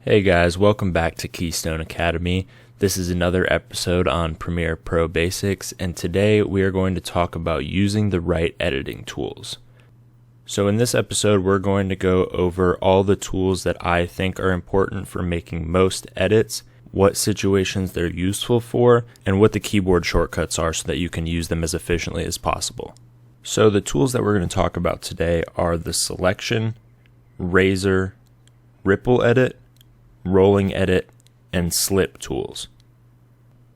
Hey guys, welcome back to Keystone Academy. This is another episode on Premiere Pro Basics, and today we are going to talk about using the right editing tools. So in this episode, we're going to go over all the tools that I think are important for making most edits, what situations they're useful for, and what the keyboard shortcuts are so that you can use them as efficiently as possible. So the tools that we're going to talk about today are the Selection, Razor, Ripple Edit, Rolling Edit, and Slip tools.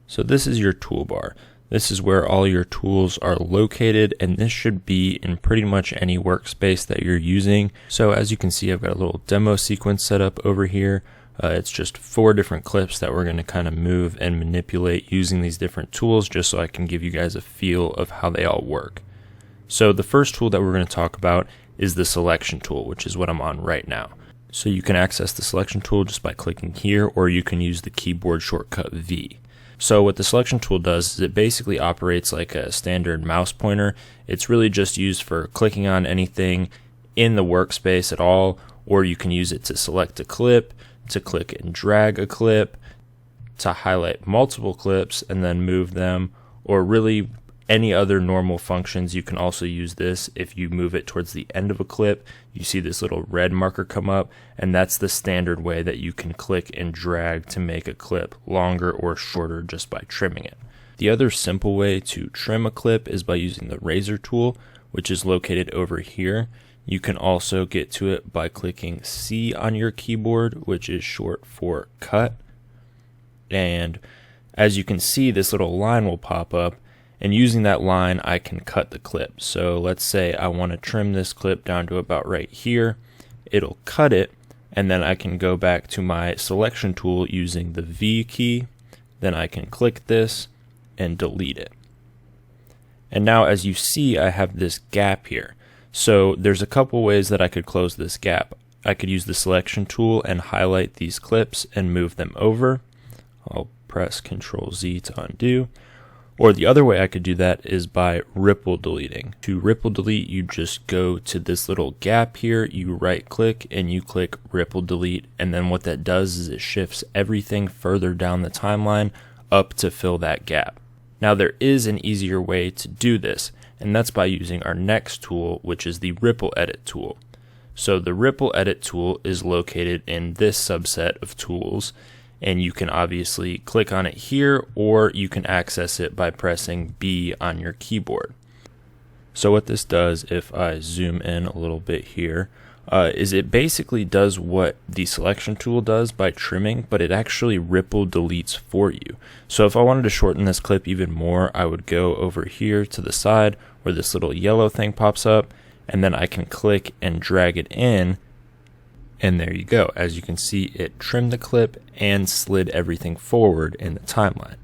So this is your toolbar. This is where all your tools are located, and this should be in pretty much any workspace that you're using. So as you can see, I've got a little demo sequence set up over here. It's just 4 different clips that we're going to kind of move and manipulate using these different tools, just so I can give you guys a feel of how they all work. So the first tool that we're going to talk about is the Selection tool, which is what I'm on right now. So you can access the Selection tool just by clicking here, or you can use the keyboard shortcut V. So what the Selection tool does is it basically operates like a standard mouse pointer. It's really just used for clicking on anything in the workspace at all, or you can use it to select a clip, to click and drag a clip, to highlight multiple clips and then move them, or really any other normal functions. You can also use this if you move it towards the end of a clip. You see this little red marker come up, and that's the standard way that you can click and drag to make a clip longer or shorter just by trimming it. The other simple way to trim a clip is by using the Razor tool, which is located over here. You can also get to it by clicking C on your keyboard, which is short for cut. And as you can see, this little line will pop up, and using that line, I can cut the clip. So let's say I want to trim this clip down to about right here. It'll cut it, and then I can go back to my Selection tool using the V key. Then I can click this and delete it. And now as you see, I have this gap here. So there's a couple ways that I could close this gap. I could use the Selection tool and highlight these clips and move them over. I'll press Ctrl Z to undo. Or the other way I could do that is by ripple deleting. To ripple delete, you just go to this little gap here, you right click and you click ripple delete, and then what that does is it shifts everything further down the timeline up to fill that gap. Now there is an easier way to do this, and that's by using our next tool, which is the Ripple Edit tool. So the Ripple Edit tool is located in this subset of tools, and you can obviously click on it here, or you can access it by pressing B on your keyboard. So what this does, if I zoom in a little bit here, is it basically does what the Selection tool does by trimming, but it actually ripple deletes for you. So if I wanted to shorten this clip even more, I would go over here to the side where this little yellow thing pops up, and then I can click and drag it in. And there you go. As you can see, it trimmed the clip and slid everything forward in the timeline.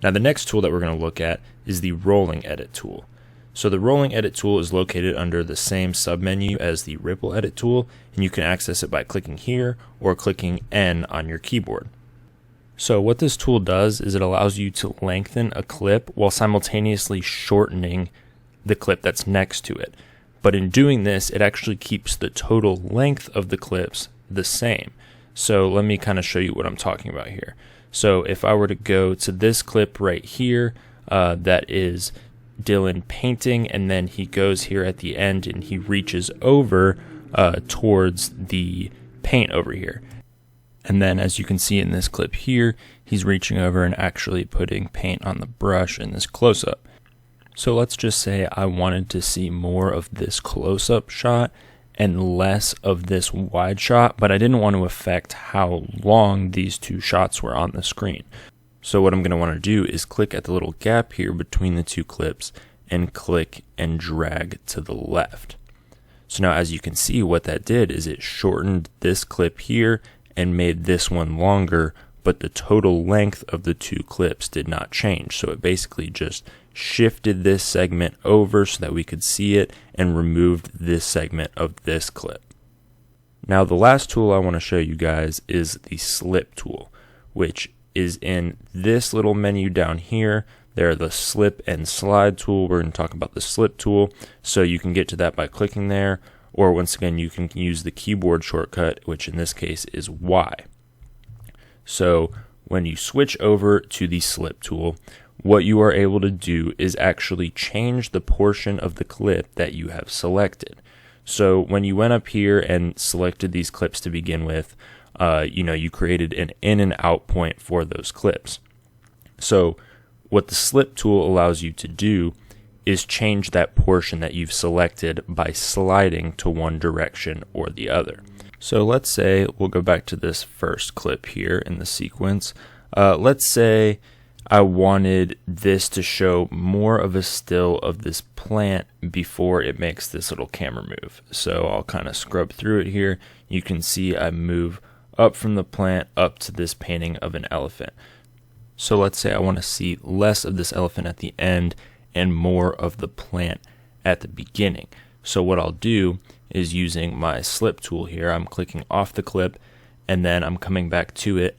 Now the next tool that we're going to look at is the Rolling Edit tool. So the Rolling Edit tool is located under the same submenu as the Ripple Edit tool, and you can access it by clicking here or clicking N on your keyboard. So what this tool does is it allows you to lengthen a clip while simultaneously shortening the clip that's next to it. But in doing this, it actually keeps the total length of the clips the same. So let me kind of show you what I'm talking about here. So if I were to go to this clip right here, that is Dylan painting, and then he goes here at the end and he reaches over towards the paint over here. And then as you can see in this clip here, he's reaching over and actually putting paint on the brush in this close-up. So let's just say I wanted to see more of this close-up shot and less of this wide shot, but I didn't want to affect how long these two shots were on the screen. So what I'm going to want to do is click at the little gap here between the two clips and click and drag to the left. So now as you can see, what that did is it shortened this clip here and made this one longer, but the total length of the two clips did not change. So it basically just shifted this segment over so that we could see it and removed this segment of this clip. Now the last tool I want to show you guys is the Slip tool, which is in this little menu down here. There, the Slip and Slide tool. We're going to talk about the Slip tool, so you can get to that by clicking there, or once again you can use the keyboard shortcut, which in this case is Y. So when you switch over to the slip tool, what you are able to do is actually change the portion of the clip that you have selected. So when you went up here and selected these clips to begin with, you created an in and out point for those clips. So what the slip tool allows you to do is change that portion that you've selected by sliding to one direction or the other. So let's say we'll go back to this first clip here in the sequence. Let's say I wanted this to show more of a still of this plant before it makes this little camera move. So I'll kind of scrub through it here. You can see I move up from the plant up to this painting of an elephant. So let's say I want to see less of this elephant at the end and more of the plant at the beginning. So what I'll do is, using my slip tool here, I'm clicking off the clip and then I'm coming back to it.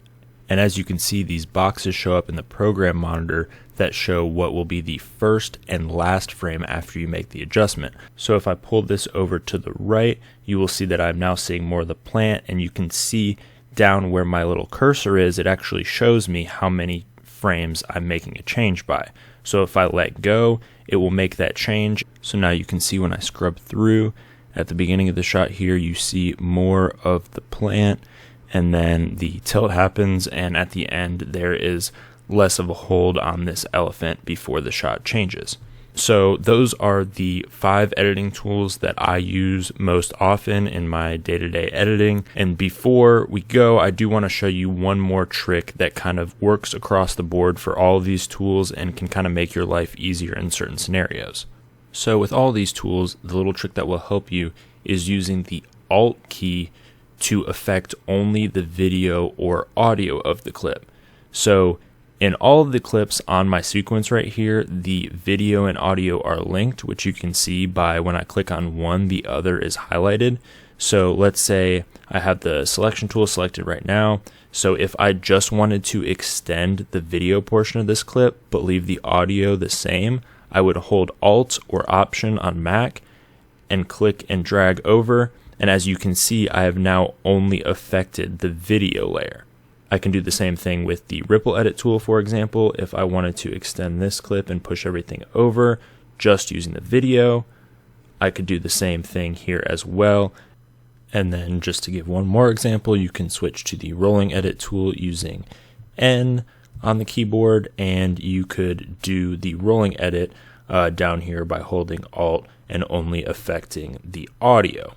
And as you can see, these boxes show up in the program monitor that show what will be the first and last frame after you make the adjustment. So if I pull this over to the right, you will see that I'm now seeing more of the plant, and you can see down where my little cursor is, it actually shows me how many frames I'm making a change by. So if I let go, it will make that change. So now you can see when I scrub through at the beginning of the shot here, you see more of the plant, and then the tilt happens, and at the end there is less of a hold on this elephant before the shot changes. So those are the 5 editing tools that I use most often in my day-to-day editing. And before we go, I do want to show you one more trick that kind of works across the board for all of these tools and can kind of make your life easier in certain scenarios. So with all these tools, the little trick that will help you is using the Alt key to affect only the video or audio of the clip. So in all of the clips on my sequence right here, the video and audio are linked, which you can see by when I click on one, the other is highlighted. So let's say I have the selection tool selected right now. So if I just wanted to extend the video portion of this clip but leave the audio the same, I would hold Alt or Option on Mac and click and drag over. And as you can see, I have now only affected the video layer. I can do the same thing with the ripple edit tool, for example. If I wanted to extend this clip and push everything over just using the video, I could do the same thing here as well. And then just to give one more example, you can switch to the rolling edit tool using N on the keyboard, and you could do the rolling edit down here by holding Alt and only affecting the audio.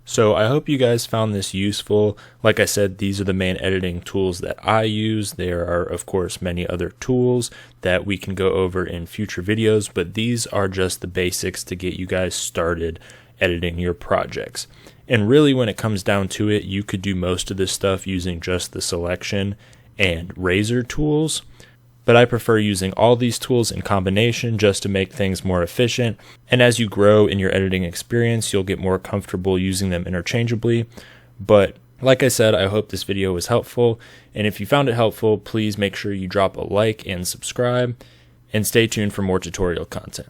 So I hope you guys found this useful. Like I said, these are the main editing tools that I use. There are, of course, many other tools that we can go over in future videos, but these are just the basics to get you guys started editing your projects. And really, when it comes down to it, you could do most of this stuff using just the selection and razor tools. But I prefer using all these tools in combination just to make things more efficient. And as you grow in your editing experience, you'll get more comfortable using them interchangeably. But like I said, I hope this video was helpful. And if you found it helpful, please make sure you drop a like and subscribe, and stay tuned for more tutorial content.